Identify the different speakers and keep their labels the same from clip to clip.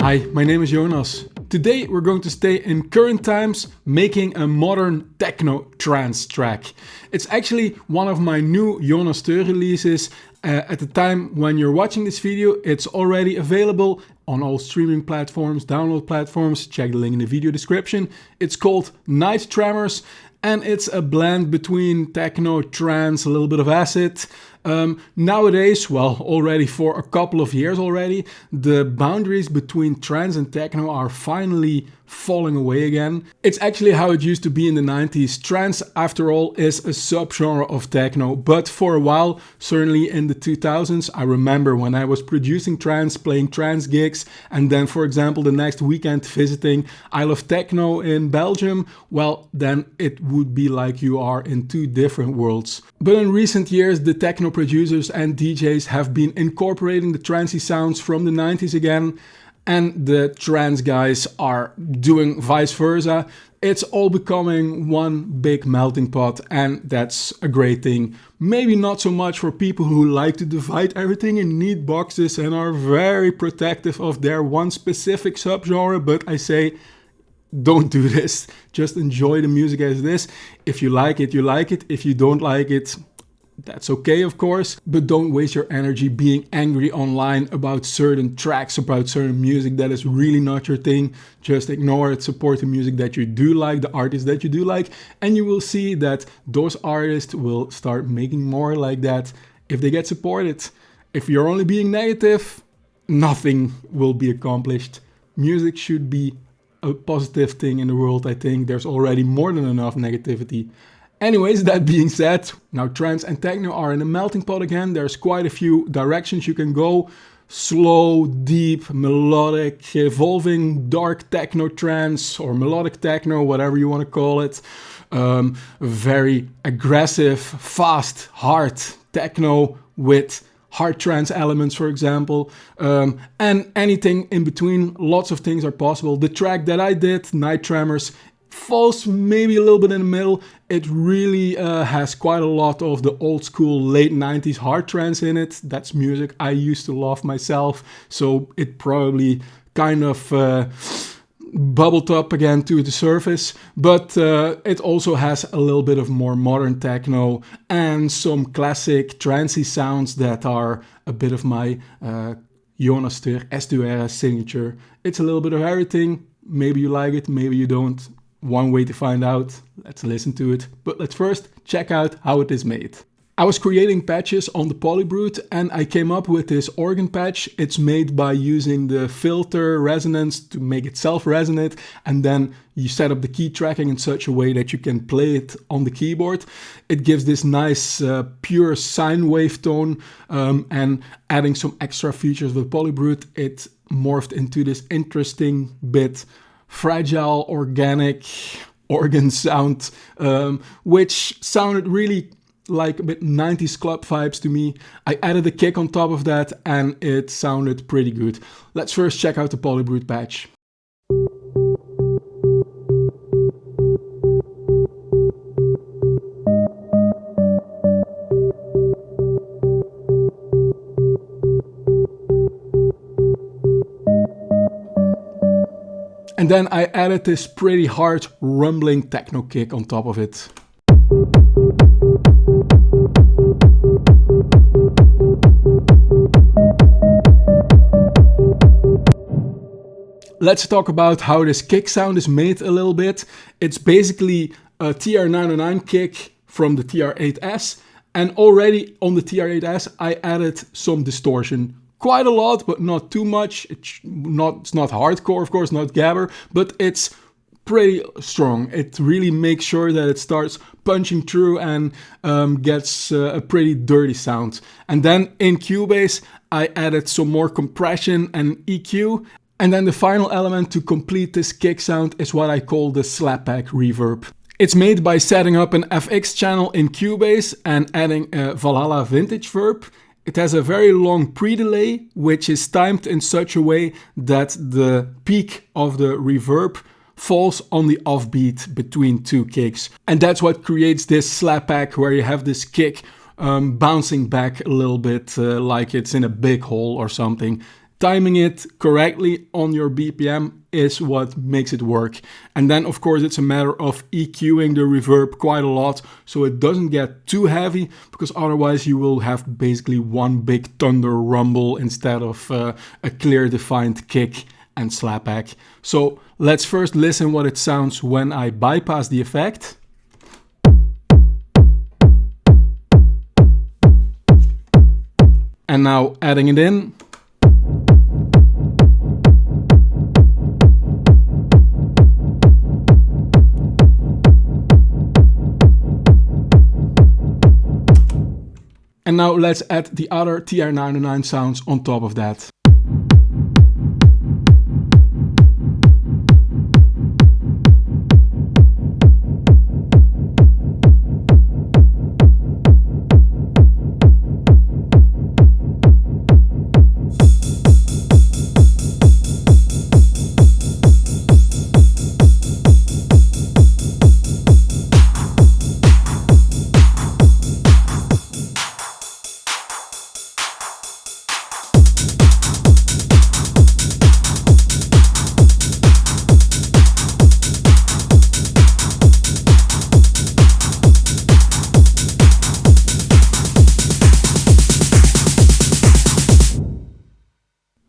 Speaker 1: Hi, my name is Jonas. Today we're going to stay in current times making a modern techno trance track. It's actually one of my new Jonas Steur releases. At the time when you're watching this video, it's already available on all streaming platforms, download platforms. Check the link in the video description. It's called Night Tremors and it's a blend between techno, trance, a little bit of acid. Nowadays, well, already for a couple of years already, the boundaries between trance and techno are finally falling away again. It's actually how it used to be in the 90s. Trance, after all, is a subgenre of techno, but for a while, certainly in the 2000s, I remember when I was producing trance, playing trance gigs, and then, for example, the next weekend visiting I Love Techno in Belgium, well, then it would be like you are in two different worlds. But in recent years, the techno producers and DJs have been incorporating the trancey sounds from the 90s again, and the trance guys are doing vice versa. It's all becoming one big melting pot, and that's a great thing. Maybe not so much for people who like to divide everything in neat boxes and are very protective of their one specific subgenre, but I say, don't do this. Just enjoy the music as it is. If you like it, you like it. If you don't like it, that's okay, of course, but don't waste your energy being angry online about certain tracks, about certain music that is really not your thing. Just ignore it, support the music that you do like, the artists that you do like, and you will see that those artists will start making more like that if they get supported. If you're only being negative, nothing will be accomplished. Music should be a positive thing in the world, I think. There's already more than enough negativity. Anyways, that being said, now trance and techno are in a melting pot again. There's quite a few directions you can go. Slow, deep, melodic, evolving, dark techno trance or melodic techno, whatever you want to call it. Very aggressive, fast, hard techno with hard trance elements, for example, and anything in between. Lots of things are possible. The track that I did, Night Tremors, falls maybe a little bit in the middle. It really has quite a lot of the old school late 90s hard trance in it. That's music I used to love myself, so it probably kind of bubbled up again to the surface, but it also has a little bit of more modern techno and some classic trancey sounds that are a bit of my Jonas Steur S2R signature. It's a little bit of everything. Maybe you like it, maybe you don't. One way to find out. Let's listen to it. But let's first check out how it is made. I was creating patches on the Polybrute and I came up with this organ patch. It's made by using the filter resonance to make it self-resonate, and then you set up the key tracking in such a way that you can play it on the keyboard. It gives this nice pure sine wave tone, and adding some extra features with Polybrute, it morphed into this interesting bit fragile, organic organ sound, which sounded really like a bit 90s club vibes to me. I added a kick on top of that and it sounded pretty good. Let's first check out the Polybrute patch. And then I added this pretty hard rumbling techno kick on top of it. Let's talk about how this kick sound is made a little bit. It's basically a TR-909 kick from the TR-8S, and already on the TR-8S I added some distortion. Quite a lot, but not too much. It's not hardcore, of course, not gabber, but it's pretty strong. It really makes sure that it starts punching through and gets a pretty dirty sound. And then in Cubase, I added some more compression and EQ. And then the final element to complete this kick sound is what I call the slapback reverb. It's made by setting up an FX channel in Cubase and adding a Valhalla vintage verb. It has a very long pre-delay, which is timed in such a way that the peak of the reverb falls on the offbeat between two kicks. And that's what creates this slapback, where you have this kick bouncing back a little bit like it's in a big hole or something. Timing it correctly on your BPM is what makes it work. And then of course it's a matter of EQing the reverb quite a lot so it doesn't get too heavy, because otherwise you will have basically one big thunder rumble instead of a clear defined kick and slapback. So let's first listen what it sounds when I bypass the effect. And now adding it in. And now let's add the other TR-909 sounds on top of that.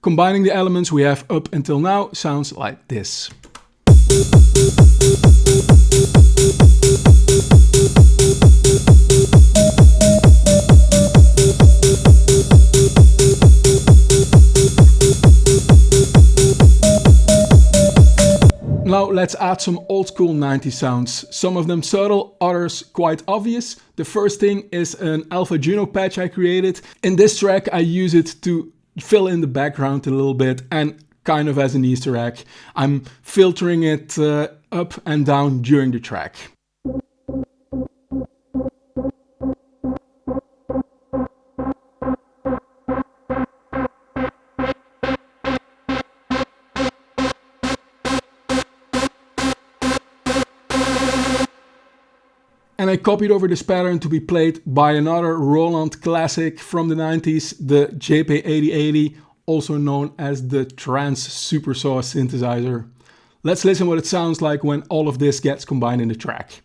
Speaker 1: Combining the elements we have up until now sounds like this. Now let's add some old school 90s sounds. Some of them subtle, others quite obvious. The first thing is an Alpha Juno patch I created. In this track I use it to fill in the background a little bit and kind of as an Easter egg. I'm filtering it up and down during the track. And I copied over this pattern to be played by another Roland classic from the 90s, the JP8080, also known as the Trance Supersaw synthesizer. Let's listen what it sounds like when all of this gets combined in the track.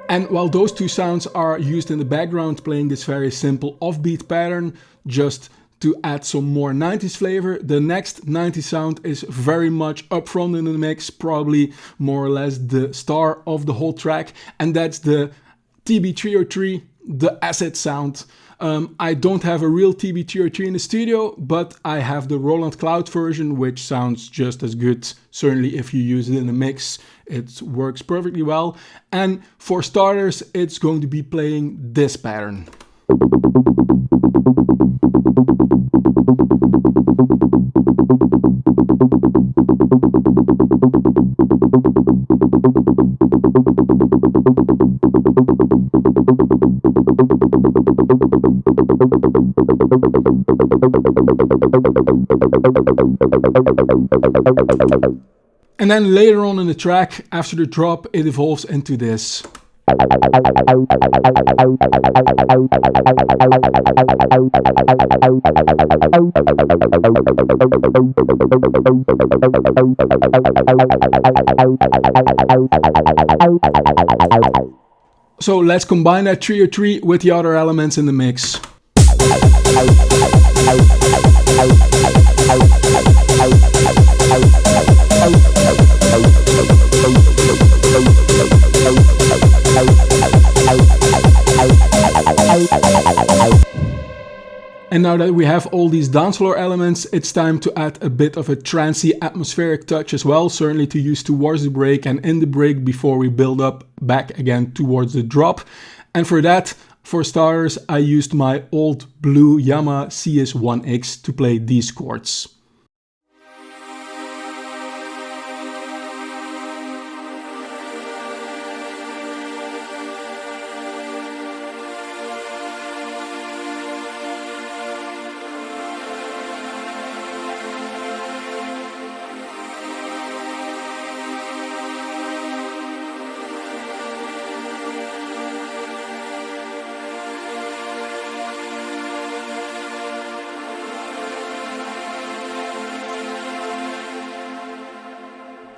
Speaker 1: And while those two sounds are used in the background playing this very simple offbeat pattern, just to add some more 90s flavor, the next 90s sound is very much up front in the mix, probably more or less the star of the whole track, and that's the TB303, the acid sound. I don't have a real TB303 in the studio, but I have the Roland Cloud version, which sounds just as good. Certainly if you use it in a mix, it works perfectly well. And for starters, it's going to be playing this pattern. And then later on in the track, after the drop, it evolves into this. So let's combine that 303 with the other elements in the mix. And now that we have all these dance floor elements, it's time to add a bit of a trancey atmospheric touch as well, certainly to use towards the break and in the break before we build up back again towards the drop. And for that, for starters, I used my old blue Yamaha CS1X to play these chords.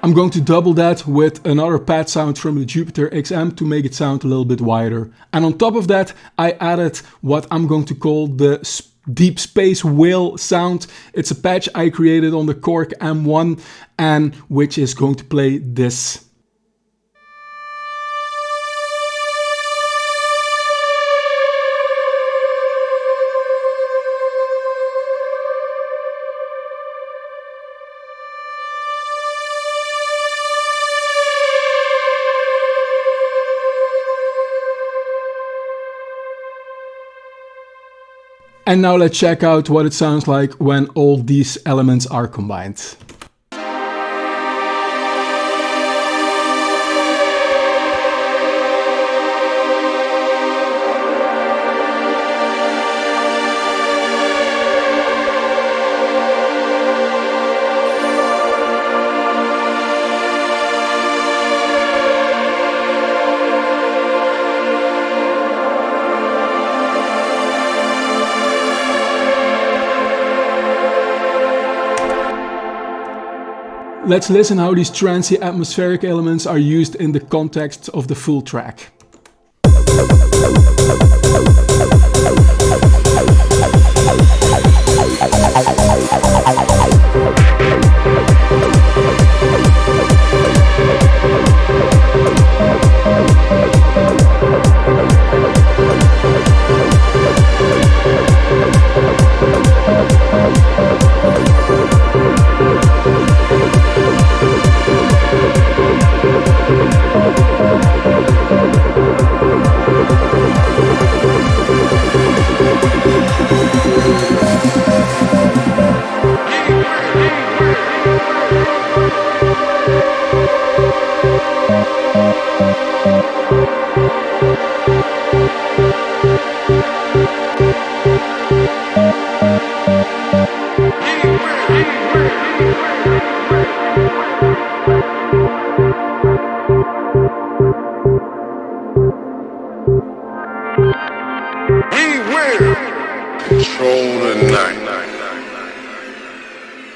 Speaker 1: I'm going to double that with another pad sound from the Jupiter XM to make it sound a little bit wider. And on top of that, I added what I'm going to call the Deep Space Whale sound. It's a patch I created on the Korg M1 and which is going to play this. And now let's check out what it sounds like when all these elements are combined. Let's listen how these trancy atmospheric elements are used in the context of the full track.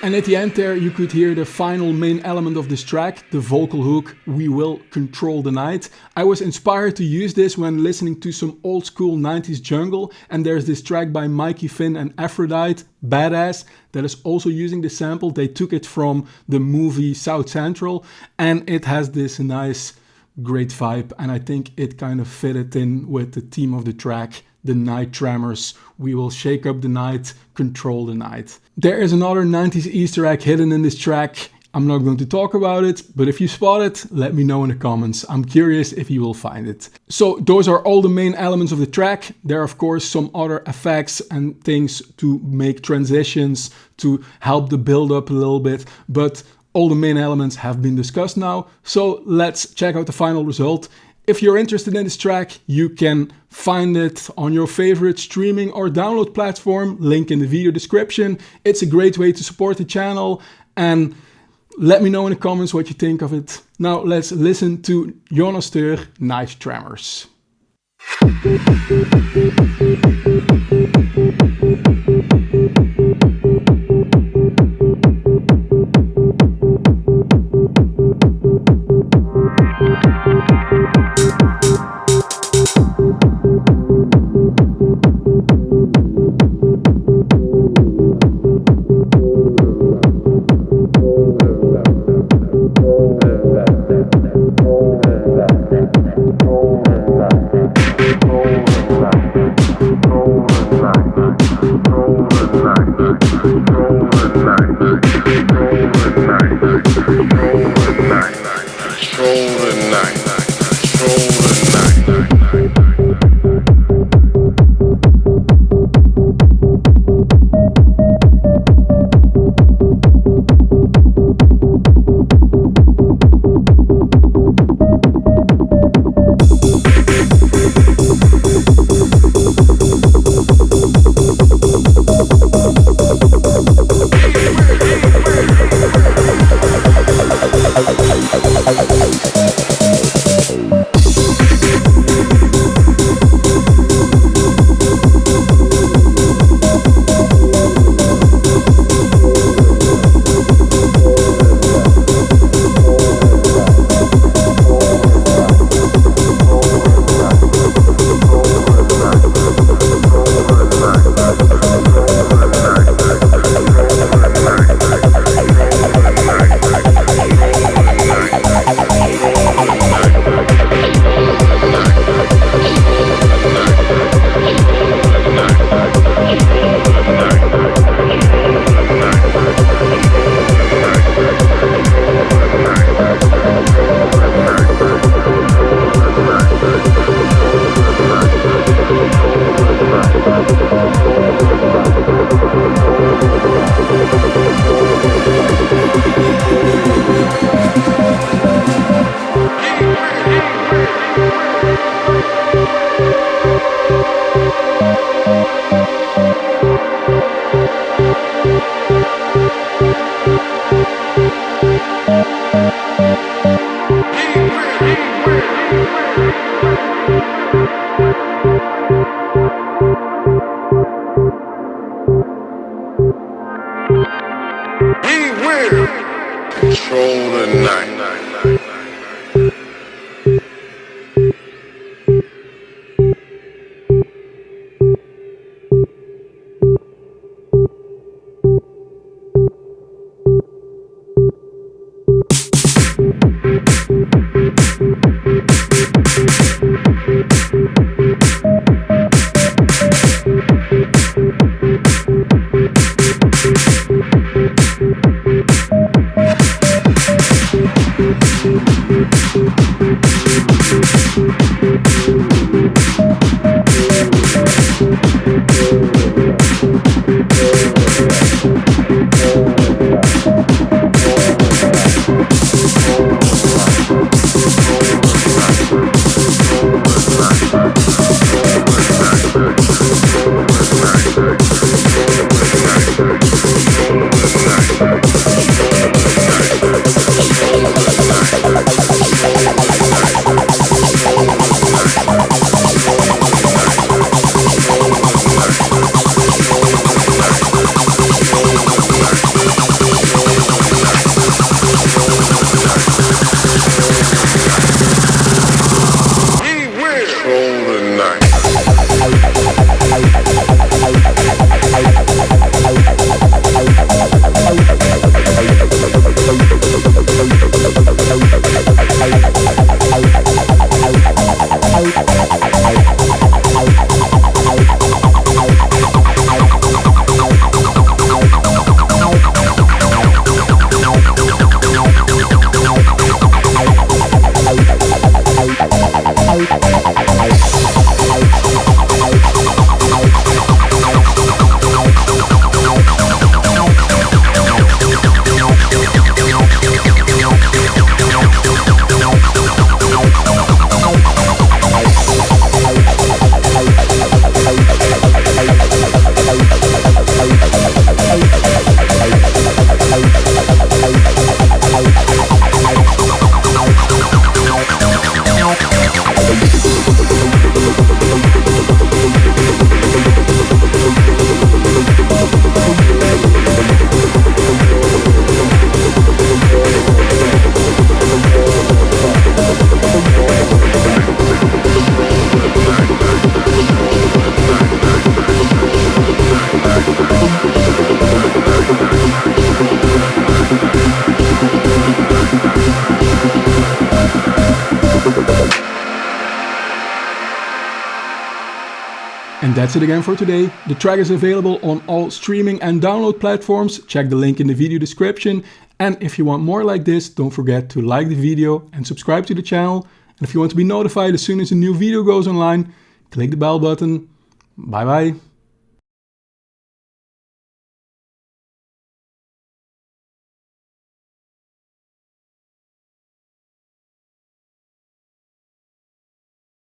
Speaker 1: And at the end there you could hear the final main element of this track, the vocal hook, "We will control the night." I was inspired to use this when listening to some old school 90s jungle, and there's this track by Mikey Finn and Aphrodite, Badass, that is also using the sample. They took it from the movie South Central, and it has this nice, great vibe, and I think it kind of fitted in with the theme of the track. The night tremors, we will shake up the night, control the night. There is another 90s Easter egg hidden in this track. I'm not going to talk about it, but if you spot it, let me know in the comments. I'm curious if you will find it. So those are all the main elements of the track. There are of course some other effects and things to make transitions, to help the build up a little bit, but all the main elements have been discussed now. So let's check out the final result. If you're interested in this track, you can find it on your favorite streaming or download platform, link in the video description. It's a great way to support the channel, and let me know in the comments what you think of it. Now let's listen to Jonas Steur, Night Tremors. And that's it again for today. The track is available on all streaming and download platforms. Check the link in the video description. And if you want more like this, don't forget to like the video and subscribe to the channel. And if you want to be notified as soon as a new video goes online, click the bell button. Bye bye.